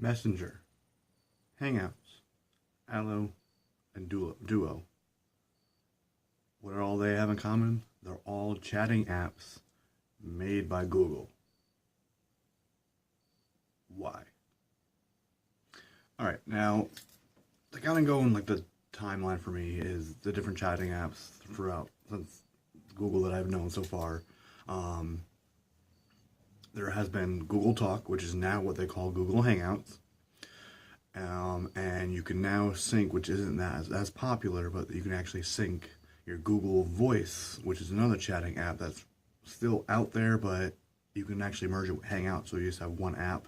Messenger, Hangouts, Allo, and Duo. What are all they have in common? They're all chatting apps made by Google. Why? Alright, now, to kind of go in like the timeline for me is the different chatting apps throughout since Google that I've known so far. There has been Google Talk, which is now what they call Google Hangouts. And you can now sync, which isn't as popular, but you can actually sync your Google Voice, which is another chatting app that's still out there, but you can actually merge it with Hangouts, so you just have one app.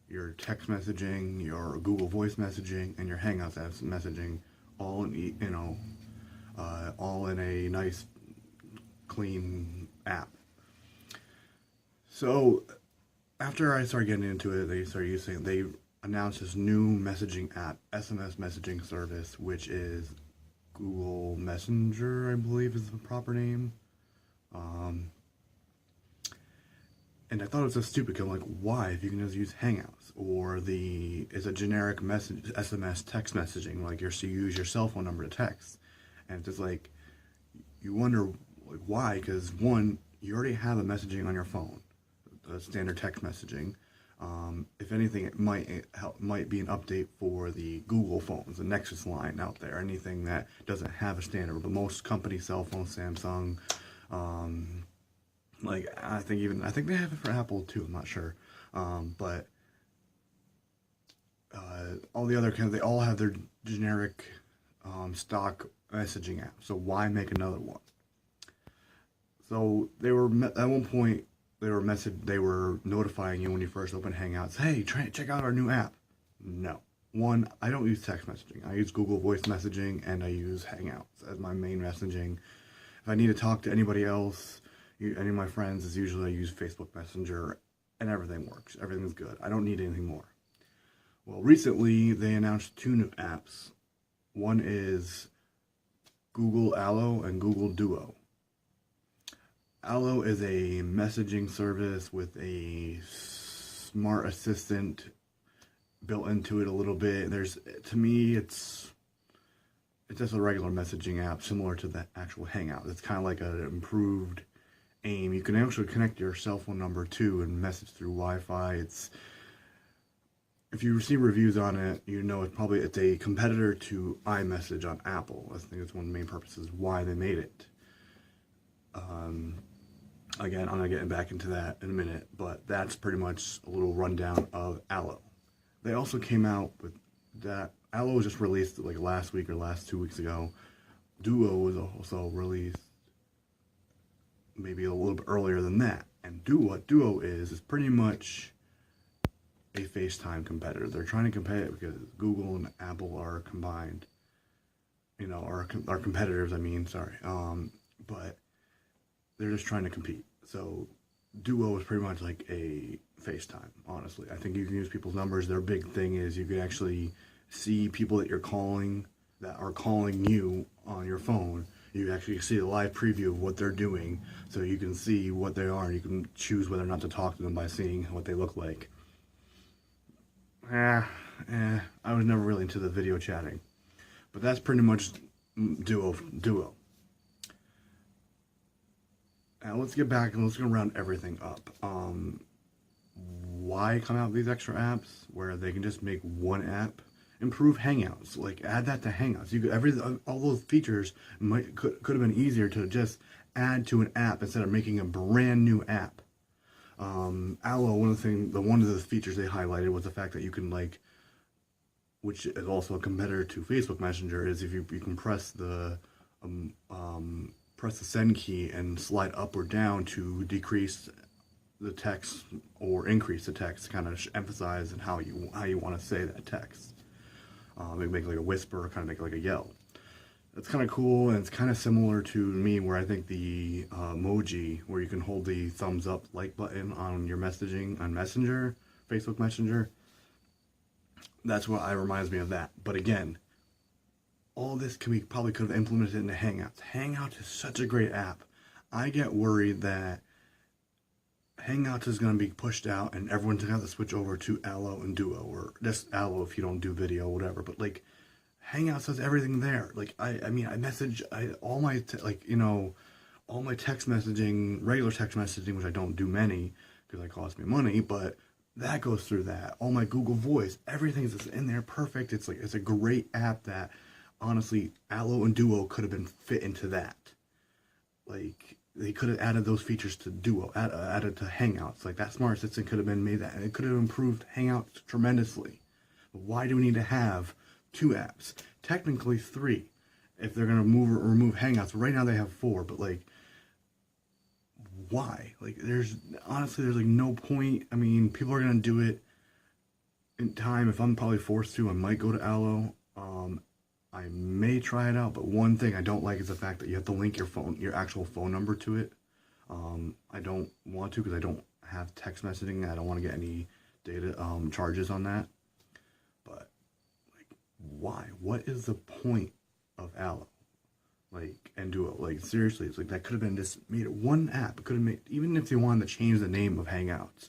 Your text messaging, your Google Voice messaging, and your Hangouts apps messaging, all in all in a nice, clean app. So after I started getting into it, they announced this new messaging app, SMS messaging service, which is Google Messenger, I believe is the proper name. And I thought it was so stupid, because I'm like, why? If you can just use Hangouts, or it's a generic SMS text messaging, like you use your cell phone number to text. And it's just like, you wonder, like, why? Because one, you already have a messaging on your phone, the standard text messaging. If anything, it might be an update for the Google phones, the Nexus line out there, anything that doesn't have a standard. But most company cell phones, Samsung, like I think they have it for Apple too. I'm not sure, but all the other they all have their generic stock messaging app. So why make another one? So they were at one point. They were notifying you when you first open Hangouts, hey, check out our new app. No. One, I don't use text messaging. I use Google Voice messaging, and I use Hangouts as my main messaging. If I need to talk to anybody else, any of my friends, is usually I use Facebook Messenger, and everything works. Everything's good. I don't need anything more. Well, recently, they announced two new apps. One is Google Allo and Google Duo. Allo is a messaging service with a smart assistant built into it a little bit. To me, it's just a regular messaging app similar to the actual Hangout. It's kind of like an improved AIM. You can actually connect your cell phone number too and message through Wi-Fi. If you see reviews on it, you know it's a competitor to iMessage on Apple. I think it's one of the main purposes why they made it. Again, I'm going to get back into that in a minute, but that's pretty much a little rundown of Allo. They also came out with that. Allo was just released like last week or last 2 weeks ago. Duo was also released maybe a little bit earlier than that. And what Duo is pretty much a FaceTime competitor. They're trying to compare it because Google and Apple are combined. Are competitors, but they're just trying to compete. So Duo is pretty much like a FaceTime, honestly. I think you can use people's numbers. Their big thing is you can actually see people that you're calling that are calling you on your phone. You actually see a live preview of what they're doing, so you can see what they are, and you can choose whether or not to talk to them by seeing what they look like. I was never really into the video chatting. But that's pretty much Duo. Now let's get back and let's go round everything up. Why come out with these extra apps where they can just make one app? Improve Hangouts, like add that to Hangouts. You could all those features could have been easier to just add to an app instead of making a brand new app. Allo, one of the features they highlighted was the fact that you can which is also a competitor to Facebook Messenger, is if you can press the send key and slide up or down to decrease the text or increase the text, kind of emphasize and how you want to say that text. Make like a whisper, kind of make like a yell. That's kind of cool, and it's kind of similar to me where I think the emoji, where you can hold the thumbs up like button on your messaging on Messenger, Facebook Messenger. That's what reminds me of that. But again, all this probably could have implemented into Hangouts. Hangouts is such a great app. I get worried that Hangouts is going to be pushed out, and everyone's going to have to switch over to Allo and Duo, or just Allo if you don't do video, whatever. But like, Hangouts has everything there. Like, I mean, I message all my all my text messaging, regular text messaging, which I don't do many because it costs me money, but that goes through that. All my Google Voice, everything's just in there, perfect. It's like, it's a great app that honestly Allo and Duo could have been fit into that. Like, they could have added those features to Duo, added to Hangouts. Like, that Smart Assistant could have been made that, and it could have improved Hangouts tremendously. But why do we need to have 2 apps? Technically 3, if they're gonna remove Hangouts. Right now they have 4, but like, why? Like, there's like no point. I mean, people are gonna do it in time. If I'm probably forced to, I might go to Allo. I may try it out, but one thing I don't like is the fact that you have to link your actual phone number to it. I don't want to because I don't have text messaging. I don't want to get any data charges on that. But like, why? What is the point of Allo? Like, and Duo? Like, seriously, it's like that could have been just made it one app. It could have made, even if they wanted to change the name of Hangouts,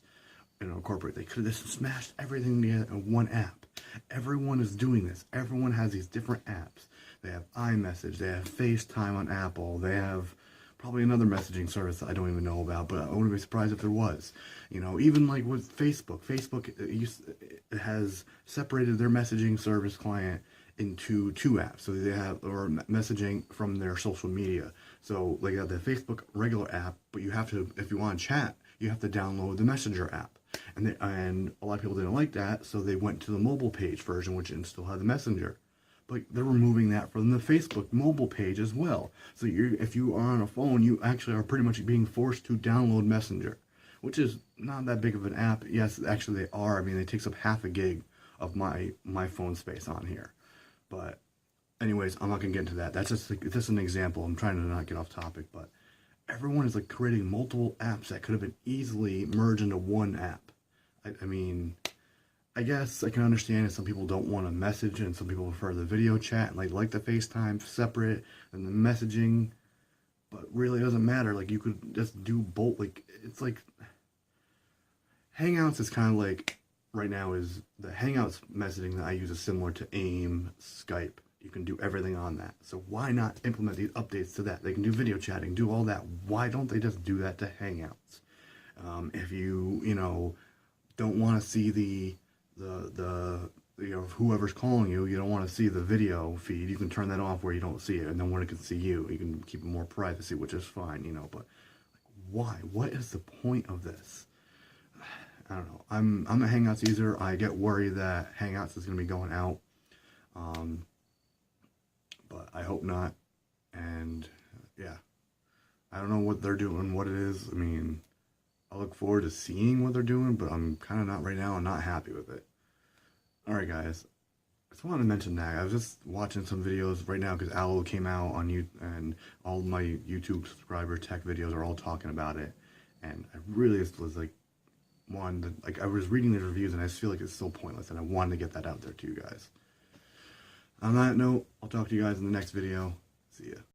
corporate, they could have just smashed everything together in one app. Everyone is doing this. Everyone has these different apps. They have iMessage, they have FaceTime on Apple, they have probably another messaging service that I don't even know about, but I wouldn't be surprised if there was. Even like with Facebook. Facebook it has separated their messaging service client into 2 apps. So they have, or messaging from their social media. So like, you have the Facebook regular app, but you have to, if you want to chat, you have to download the Messenger app. And a lot of people didn't like that, so they went to the mobile page version, which still had the Messenger. But they're removing that from the Facebook mobile page as well. So if you are on a phone, you actually are pretty much being forced to download Messenger, which is not that big of an app. Yes, actually they are. I mean, it takes up half a gig of my phone space on here. But anyways, I'm not gonna get into that. That's just an example. I'm trying to not get off topic, but everyone is like creating multiple apps that could have been easily merged into one app. I mean, I guess I can understand if some people don't want to message and some people prefer the video chat and like the FaceTime separate and the messaging, but really it doesn't matter. Like, you could just do both. Like, it's like Hangouts is kind of like, right now is the Hangouts messaging that I use is similar to AIM, Skype. You can do everything on that. So why not implement these updates to that? They can do video chatting, do all that. Why don't they just do that to Hangouts? If you don't want to see the whoever's calling you, you don't want to see the video feed, you can turn that off where you don't see it, and then when it can see you, you can keep it more privacy, which is fine, but like, why? What is the point of this? I don't know. I'm a Hangouts user. I get worried that Hangouts is going to be going out, but I hope not. And yeah, I don't know what they're doing, what it is. I mean, I look forward to seeing what they're doing, but I'm kind of not right now. I'm not happy with it. Alright guys, I just wanted to mention that. I was just watching some videos right now because Allo came out on YouTube, and all my YouTube subscriber tech videos are all talking about it. And I really was like, I was reading the reviews and I just feel like it's so pointless, and I wanted to get that out there to you guys. On that note, I'll talk to you guys in the next video. See ya.